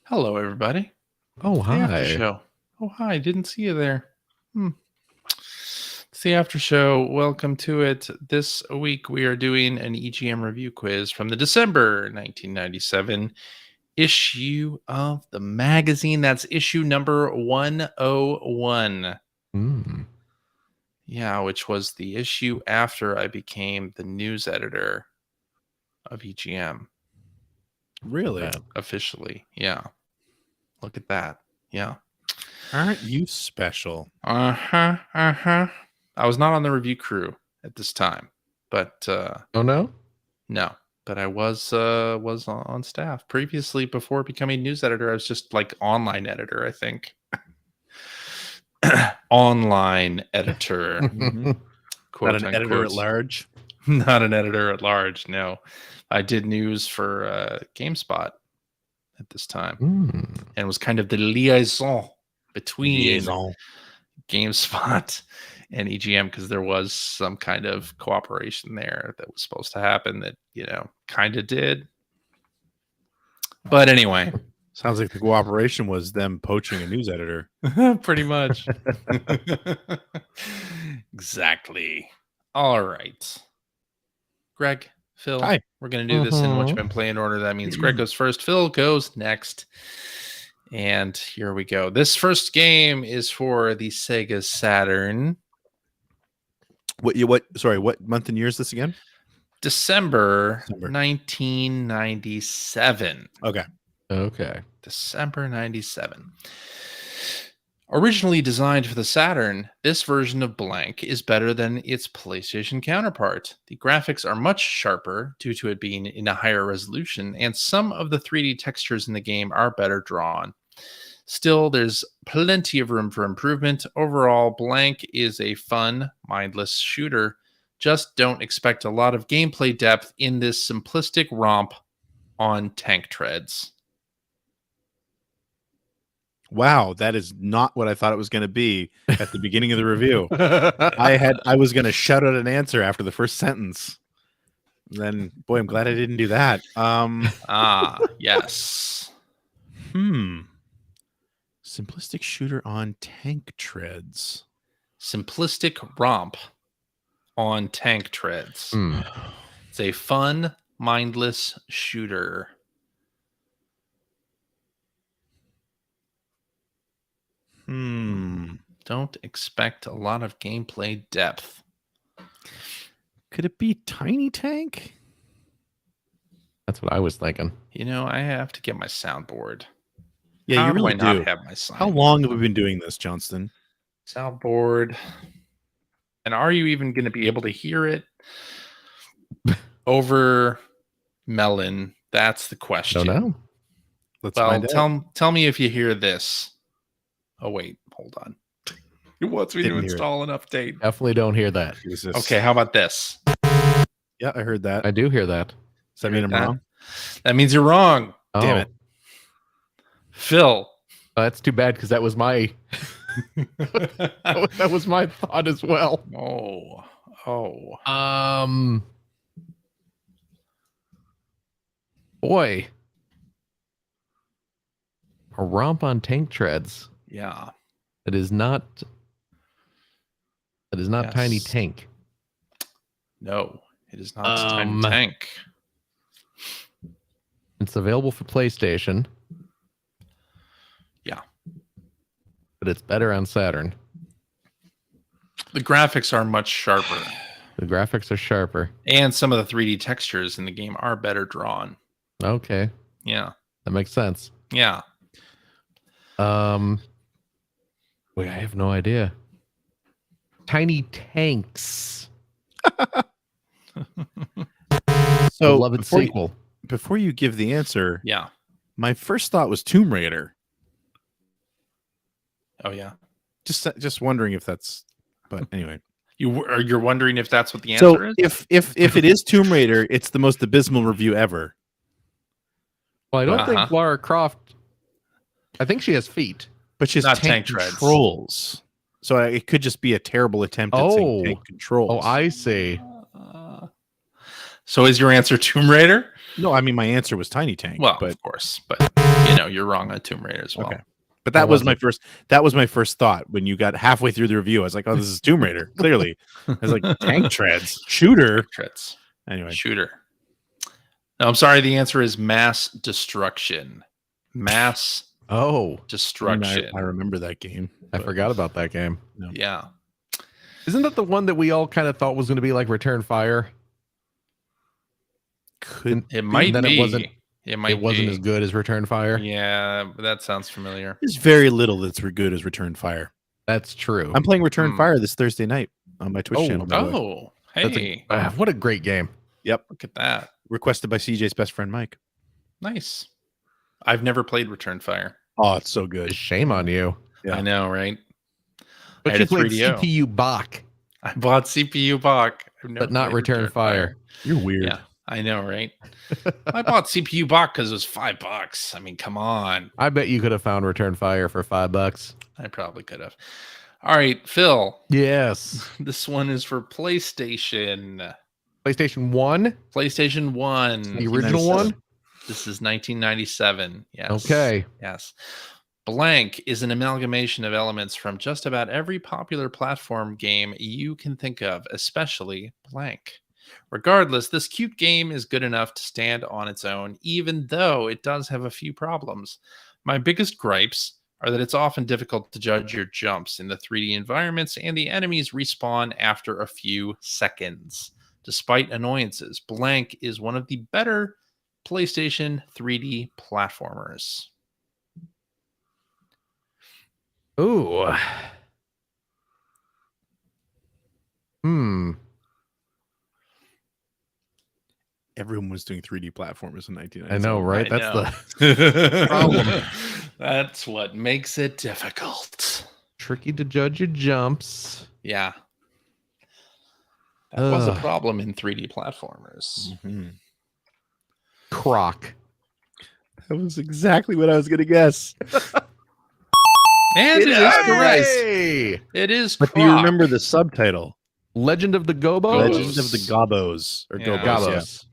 Hello, everybody. Oh, It's the After hi. Show. Oh, hi. Didn't see you there. It's the After Show. Welcome to it. This week, we are doing an EGM review quiz from the December 1997 issue of the magazine. That's issue number 101. Mm. Yeah, which was the issue after I became the news editor of EGM. Really? Officially. Yeah. Look at that. Yeah. Aren't you special? I was not on the review crew at this time, but Oh, no? no. But I was on staff previously. Before becoming news editor, I was just like online editor, I think. Online editor, quote Not an unquote. editor at large. Not an editor at large. No, I did news for GameSpot at this time, and was kind of the liaison between GameSpot and EGM, because there was some kind of cooperation there that was supposed to happen that, kind of did. But anyway, Sounds like the cooperation was them poaching a news editor. pretty much. Exactly. All right. Greg, Phil, Hi. we're going to do this in what you've been playing order. That means Greg goes first, Phil goes next. And here we go. This first game is for the Sega Saturn. What month and year is this again? December 1997. Okay. December 97. Originally designed for the Saturn, this version of Blank is better than its PlayStation counterpart. The graphics are much sharper due to it being in a higher resolution, and some of the 3D textures in the game are better drawn. Still, there's plenty of room for improvement. Overall, Blank is a fun, mindless shooter. Just don't expect a lot of gameplay depth in this simplistic romp on tank treads. Wow, that is not what I thought it was going to be at the beginning of the review. I was going to shout out an answer after the first sentence. Then, boy, I'm glad I didn't do that. Yes. Simplistic shooter on tank treads. Simplistic romp on tank treads. It's a fun, mindless shooter. Don't expect a lot of gameplay depth. Could it be Tiny Tank? That's what I was thinking. I have to get my soundboard. Yeah, How you really do I not do. have my soundboard? How long have we been doing this, Johnston? Soundboard. And are you even going to be able to hear it over Melon? That's the question. Don't know. Let's find out. Tell me if you hear this. Oh, wait. Hold on. It wants me to install an update. Definitely don't hear that. Okay, how about this? Yeah, I heard that. I do hear that. Does that mean I'm wrong? That means you're wrong. Oh. Damn it. Phil. That's too bad, because that was my that was my thought as well. Boy. A romp on tank treads. Yeah. It is not Yes. Tiny Tank. No, it is not Tiny Tank. It's available for PlayStation. Yeah. But it's better on Saturn. The graphics are much sharper. The graphics are sharper. And some of the 3D textures in the game are better drawn. Okay. Yeah. That makes sense. Yeah. Wait, I have no idea. Tiny Tanks. So beloved sequel. Before you give the answer, Yeah. my first thought was Tomb Raider. Oh yeah. Just wondering if that's. But anyway, you're wondering if that's what the answer is. If it is Tomb Raider, it's the most abysmal review ever. Well, I don't think Lara Croft. I think she has feet, but she has not tank controls. So it could just be a terrible attempt at saying tank controls. Oh, I see. So is your answer Tomb Raider? No, I mean my answer was Tiny Tank. Well, but of course, but you're wrong on Tomb Raider as well. Okay. But that was my first thought when you got halfway through the review. I was like, oh, this is Tomb Raider. Clearly. I was like, tank treads, shooter. Treads. Anyway. Shooter. No, I'm sorry. The answer is mass destruction. Mass destruction. I remember that game. I forgot about that game. No. Yeah. Isn't that the one that we all kind of thought was going to be like Return Fire? It might be. It wasn't as good as Return Fire. Yeah, but that sounds familiar. There's very little that's good as Return Fire. That's true. I'm playing Return Fire this Thursday night on my Twitch channel. By the way. Hey. What a great game. Yep. Look at that. Requested by CJ's best friend, Mike. Nice. I've never played Return Fire. Oh, it's so good. Shame on you. Yeah. I know, right? But you played CPU Bach. I bought CPU Bach. But not Return Fire. You're weird. Yeah, I know, right? I bought CPU Bach because it was $5. I mean, come on. I bet you could have found Return Fire for $5. I probably could have. All right, Phil. Yes. This one is for PlayStation. PlayStation 1? PlayStation 1. The original one? This is 1997. Yes. Okay. Yes. Blank is an amalgamation of elements from just about every popular platform game you can think of, especially Blank. Regardless, this cute game is good enough to stand on its own, even though it does have a few problems. My biggest gripes are that it's often difficult to judge your jumps in the 3D environments, and the enemies respawn after a few seconds. Despite annoyances, Blank is one of the better PlayStation 3D platformers. Ooh. Everyone was doing 3D platformers in 1997. I know, right? That's the problem. That's what makes it difficult. Tricky to judge your jumps. Yeah. That was a problem in 3D platformers. Mm-hmm. Croc. That was exactly what I was going to guess. And it is correct. Hey! It is But Croc. do you remember the subtitle? Legend of the Gobos? Legend of the Gobos. Or Yeah. Gobos,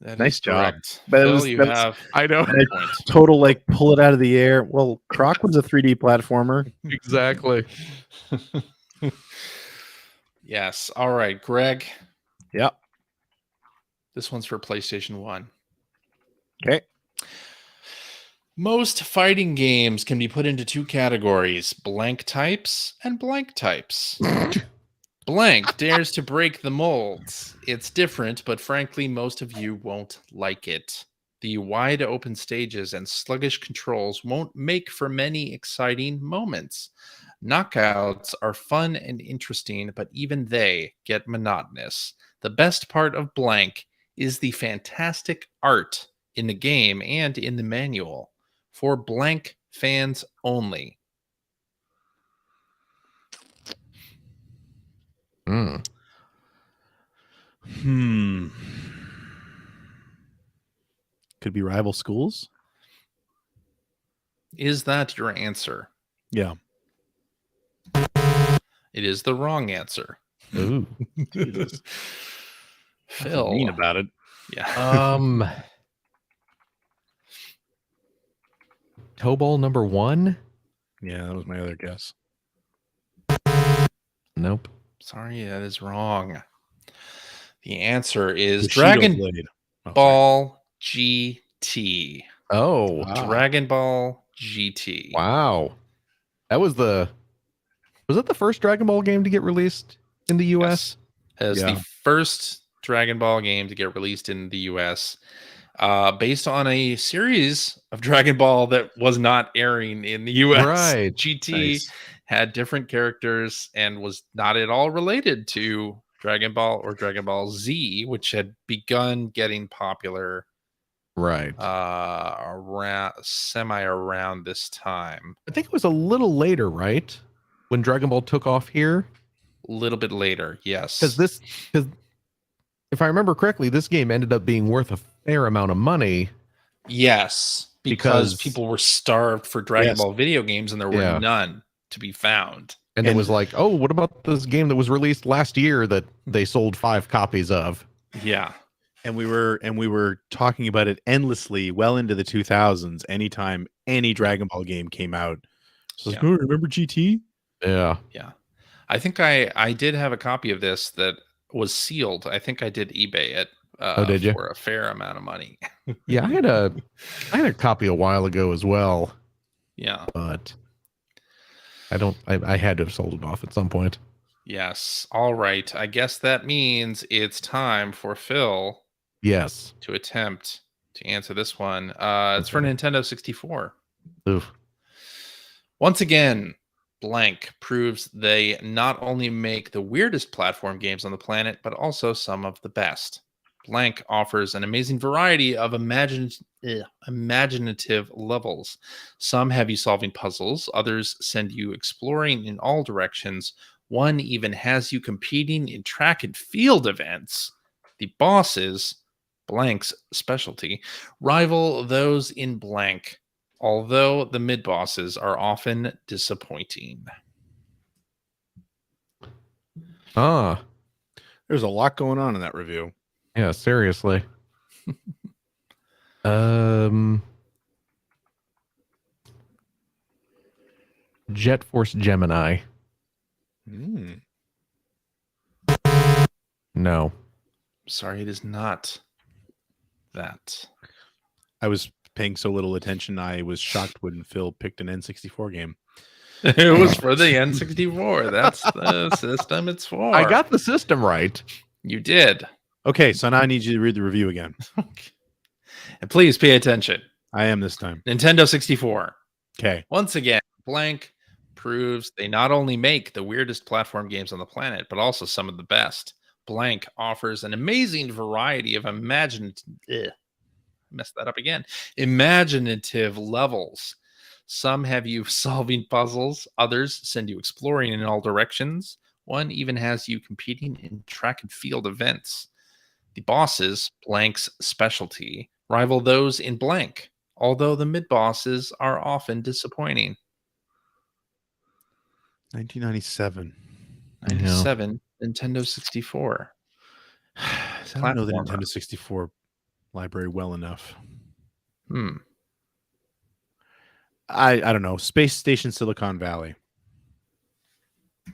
That Nice is job. correct. But Phil, you have I know. yeah. Total, like, pull it out of the air. Well, Croc was a 3D platformer. Exactly. Yes. All right, Greg. Yep. This one's for PlayStation 1. Okay. Most fighting games can be put into two categories, blank types and blank types. Blank dares to break the molds. It's different, but frankly, most of you won't like it. The wide open stages and sluggish controls won't make for many exciting moments. Knockouts are fun and interesting, but even they get monotonous. The best part of Blank is the fantastic art in the game and in the manual. For Blank fans only. Could be rival schools. Is that your answer? Yeah. It is the wrong answer. Ooh. Jesus. Phil. Mean about it. Yeah. Toe Ball number 1? Yeah, that was my other guess. Nope. Sorry, that is wrong. The answer is Bushido Dragon Blade. Ball GT. Oh. Dragon Ball GT. Wow. That was was that the first Dragon Ball game to get released in the US? As Yeah. the first Dragon Ball game to get released in the US, based on a series of Dragon Ball that was not airing in the US. Right. GT Nice. had different characters and was not at all related to Dragon Ball or Dragon Ball Z, which had begun getting popular Right. around this time. I think it was a little later, right? When Dragon Ball took off here? A little bit later, yes. Because if I remember correctly, this game ended up being worth a fair amount of money. Yes, because Because- people were starved for Dragon Yes. Ball video games and there were Yeah. none to be found. And it was like, oh, what about this game that was released last year that they sold 5 copies of? Yeah. And we were talking about it endlessly well into the 2000s. Anytime any Dragon Ball game came out, so I was like, oh, remember GT? Yeah. I think I did have a copy of this that was sealed. I think I did eBay it did you? for a fair amount of money. Yeah, I had a copy a while ago as well. Yeah. But I had to have sold it off at some point. Yes. All right. I guess that means it's time for Phil Yes. to attempt to answer this one. It's for Nintendo 64. Oof. Once again, blank proves they not only make the weirdest platform games on the planet, but also some of the best. Blank offers an amazing variety of imaginative levels. Some have you solving puzzles, others send you exploring in all directions. One even has you competing in track and field events. The bosses, blank's specialty, rival those in blank, although the mid bosses are often disappointing. There's a lot going on in that review. Yeah, seriously. Jet Force Gemini. No. Sorry, it is not that. I was paying so little attention, I was shocked when Phil picked an N64 game. It was for the N64. That's the system it's for. I got the system right. You did. Okay, so now I need you to read the review again. And please pay attention. I am this time. Nintendo 64. Okay. Once again, blank proves they not only make the weirdest platform games on the planet, but also some of the best. Blank offers an amazing variety of imaginative levels. Some have you solving puzzles, others send you exploring in all directions. One even has you competing in track and field events. The bosses, blank's specialty, rival those in blank, although the mid-bosses are often disappointing. 1997. 97, Nintendo 64. I don't know the Nintendo 64 library well enough. I don't know. Space Station Silicon Valley.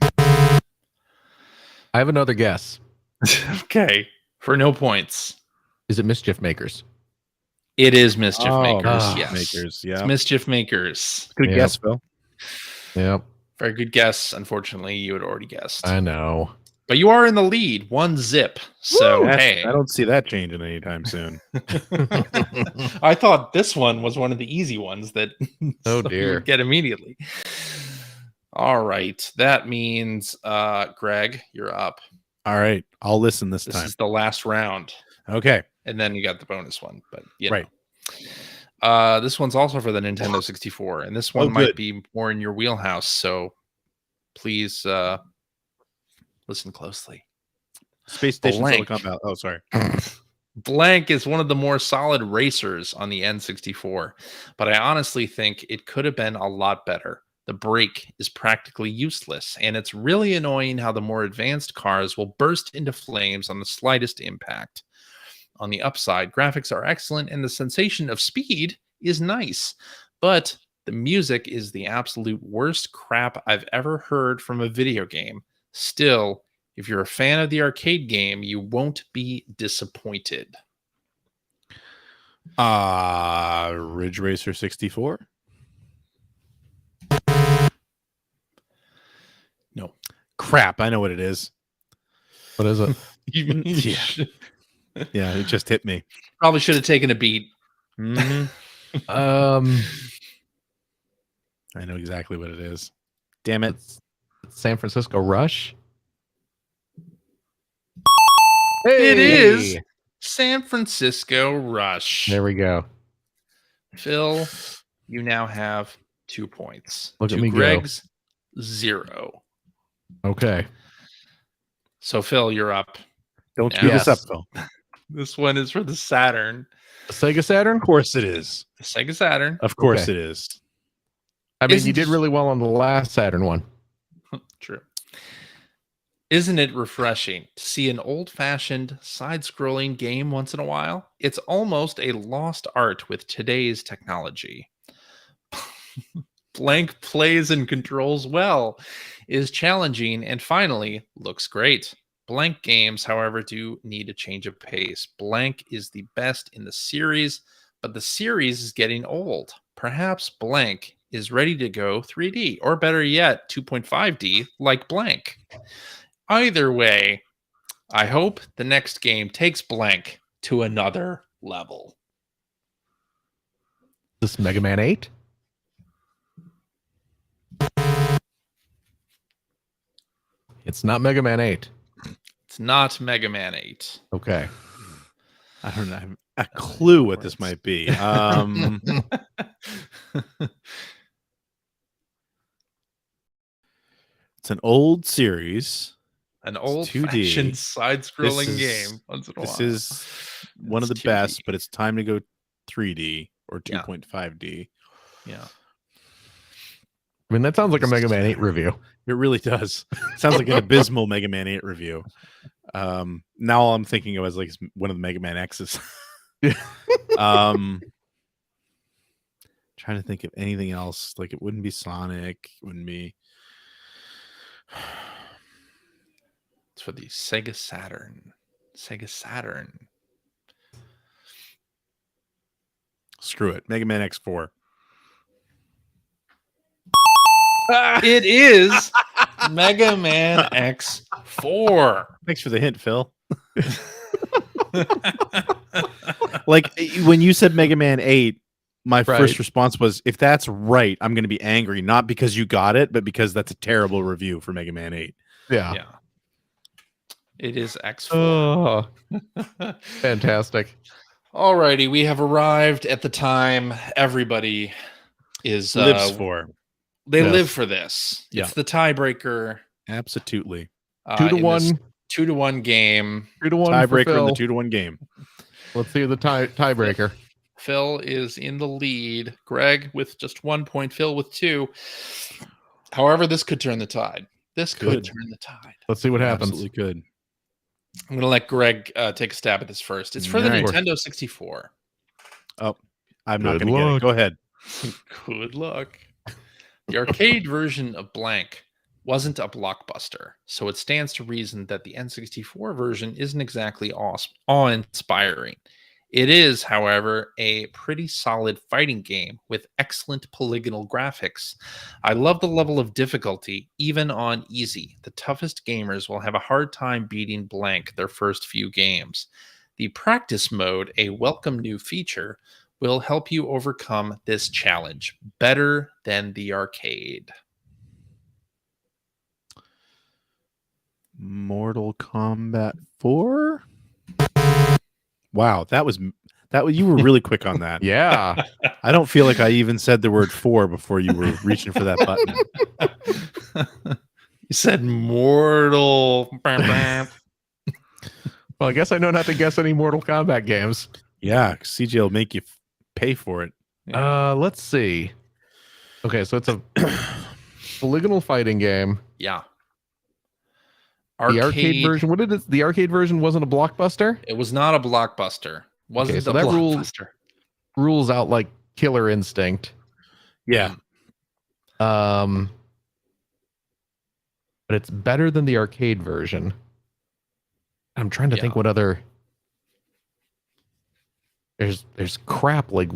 I have another guess. Okay. For no points. Is it Mischief Makers? It is Mischief Makers. Yes. Makers. Yeah. It's Mischief Makers. Good guess, Phil. Yep. Very good guess. Unfortunately, you had already guessed. I know. But you are in the lead. 1-0. So, hey. I don't see that changing anytime soon. I thought this one was one of the easy ones that oh you dear would get immediately. All right. That means, Greg, you're up. All right. I'll listen this This time. is the last round. Okay. And then you got the bonus one. But, you know. Right. This one's also for the Nintendo 64, and this one might be more in your wheelhouse, so please listen closely. Space Station Silicon Valley. Oh, sorry. Blank is one of the more solid racers on the N64, but I honestly think it could have been a lot better. The brake is practically useless, and it's really annoying how the more advanced cars will burst into flames on the slightest impact. On the upside, graphics are excellent and the sensation of speed is nice, but the music is the absolute worst crap I've ever heard from a video game. Still, if you're a fan of the arcade game, you won't be disappointed. Ridge Racer 64? No. Crap, I know what it is. What is it? Yeah. Yeah, it just hit me. Probably should have taken a beat. Mm-hmm. I know exactly what it is. Damn it. San Francisco Rush? Hey! It is San Francisco Rush. There we go. Phil, you now have 2 points. Look at me Greg's go. 0. Okay. So, Phil, you're up. Don't screw this up, Phil. This one is for the Saturn. The Sega Saturn? Of course it is. The Sega Saturn. Of course it is. I mean, you did really well on the last Saturn one. True. Isn't it refreshing to see an old-fashioned side-scrolling game once in a while? It's almost a lost art with today's technology. Blank plays and controls well, is challenging, and finally looks great. Blank games, however, do need a change of pace. Blank is the best in the series, but the series is getting old. Perhaps Blank is ready to go 3D, or better yet, 2.5D, like Blank. Either way, I hope the next game takes Blank to another level. This Mega Man 8? It's not Mega Man 8. It's not Mega Man 8. Okay. I don't know. I have a clue what this might be. It's an old series. An old-fashioned 2D. side-scrolling game. Once in a This while. is one of the 2D. best, but it's time to go 3D or Yeah. 2.5D. Yeah. I mean, that sounds like a Mega Man 8 review. It really does. Sounds like an abysmal Mega Man 8 review. Now all I'm thinking of is like one of the Mega Man X's. Trying to think of anything else. Like it wouldn't be Sonic. It wouldn't be. It's for the Sega Saturn. Sega Saturn. Screw it. Mega Man X4. It is Mega Man X4. Thanks for the hint, Phil. Like when you said Mega Man 8, my first response was, if that's right, I'm going to be angry, not because you got it, but because that's a terrible review for Mega Man 8. Yeah. Yeah. It is X4. Oh, fantastic. Alrighty, we have arrived at the time everybody is Lives for. They Yes. live for this. Yeah. It's the tiebreaker. Absolutely. 2-1. 2-1 game. 2-1 Tiebreaker in the 2-1 game. Let's see the tiebreaker. Phil is in the lead. Greg with just 1 point. Phil with 2. However, this could turn the tide. This could turn the tide. Let's see what happens. Absolutely could. I'm going to let Greg take a stab at this first. It's for the Nintendo 64. Oh, I'm not Good going to get it. luck. Go ahead. Good luck. The arcade version of Blank wasn't a blockbuster, so it stands to reason that the N64 version isn't exactly awe-inspiring. It is, however, a pretty solid fighting game with excellent polygonal graphics. I love the level of difficulty, even on easy. The toughest gamers will have a hard time beating Blank their first few games. The practice mode, a welcome new feature, will help you overcome this challenge better than the arcade. Mortal Kombat 4? Wow, that was you were really quick on that. Yeah. I don't feel like I even said the word 4 before you were reaching for that button. You said mortal. Well, I guess I know not to guess any Mortal Kombat games. Yeah, CJ will make you pay for it. Let's see. Okay, so it's a polygonal fighting game. Yeah. The arcade version. What did it? The arcade version wasn't a blockbuster. It was not a blockbuster. Wasn't Okay, so a that blockbuster. rules out like Killer Instinct. Yeah. But it's better than the arcade version. I'm trying to think what other. There's crap like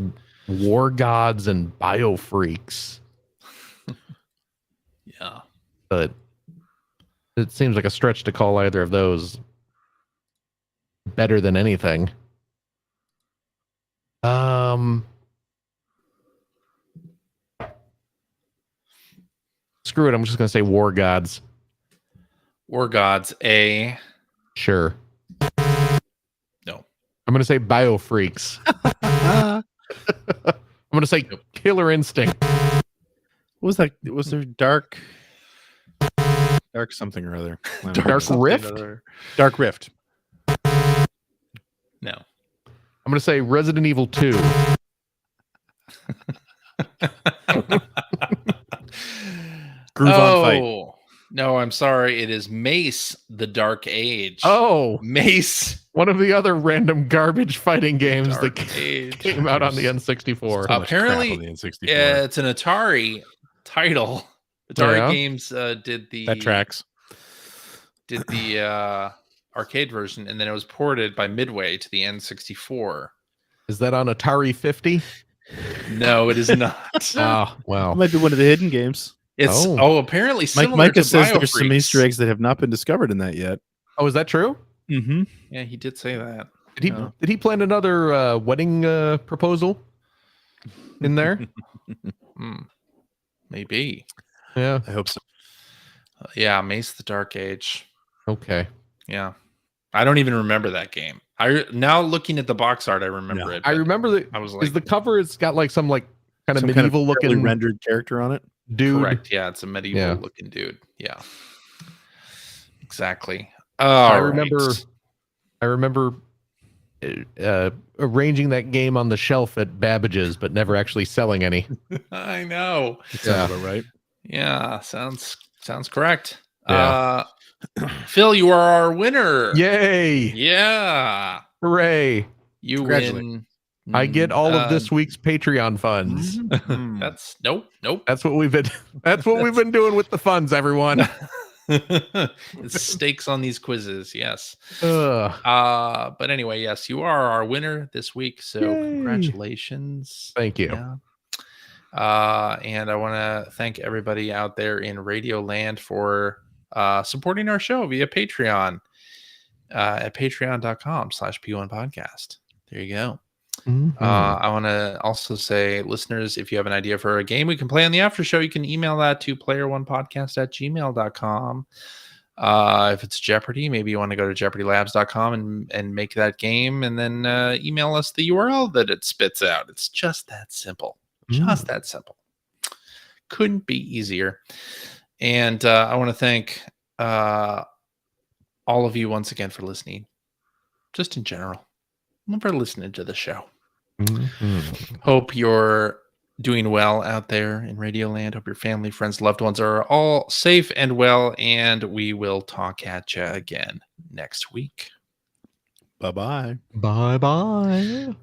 War Gods and Bio Freaks. Yeah. But it seems like a stretch to call either of those better than anything. Screw it. I'm just going to say War Gods. War Gods, a... Sure. No. I'm going to say Bio Freaks. I'm going to say Killer Instinct. What was that? Was there Dark something or other? Dark Rift? Dark Rift. No. I'm going to say Resident Evil 2. Groove on Fight. No, I'm sorry. It is Mace: The Dark Age. Oh, Mace: one of the other random garbage fighting games that Dark Age. came out on the There's N64. too much crap Apparently, on the N64. it's an Atari title. Atari Yeah. Games did That tracks. the arcade version, and then it was ported by Midway to the N64. Is that on Atari 50? No, it is not. Oh, It well. might be one of the hidden games. It's apparently similar Micah to says there's some BioFreaks. Easter eggs that have not been discovered in that yet. Oh, is that true? Mm-hmm. Yeah, he did say that. Did he plan another wedding proposal in there? Maybe. Yeah. I hope so. Yeah, Mace: The Dark Age. Okay. Yeah, I don't even remember that game. Now looking at the box art, I remember No. it. I but remember that. I was Is like, the cover? It's got like some kind of Some medieval kind of poorly looking rendered character on it. dude. correct. Yeah, it's a medieval looking dude. Yeah, exactly. I remember arranging that game on the shelf at Babbage's, but never actually selling any. I know. Sounds about right. Yeah, sounds correct. Yeah. Phil, you are our winner. Yay! Yeah, Hooray! you Congratulations. win. I get all of this week's Patreon funds. That's nope. That's what we've been. That's what we've been doing with the funds, everyone. It's stakes on these quizzes. Yes. Ugh. But anyway, yes, you are our winner this week. So Yay. congratulations. Thank you. Yeah. And I want to thank everybody out there in Radio Land for supporting our show via Patreon at patreon.com/P1 podcast. There you go. Mhm. I want to also say, listeners, if you have an idea for a game we can play on the after show, you can email that to player1podcast@gmail.com. If it's Jeopardy, maybe you want to go to jeopardylabs.com and make that game, and then email us the URL that it spits out. It's just that simple. Just that simple. Couldn't be easier. And I want to thank all of you once again for listening, just in general, for listening to the show. Hope you're doing well out there in Radio Land. Hope your family, friends, loved ones are all safe and well, and we will talk at you again next week. Bye-bye. Bye-bye.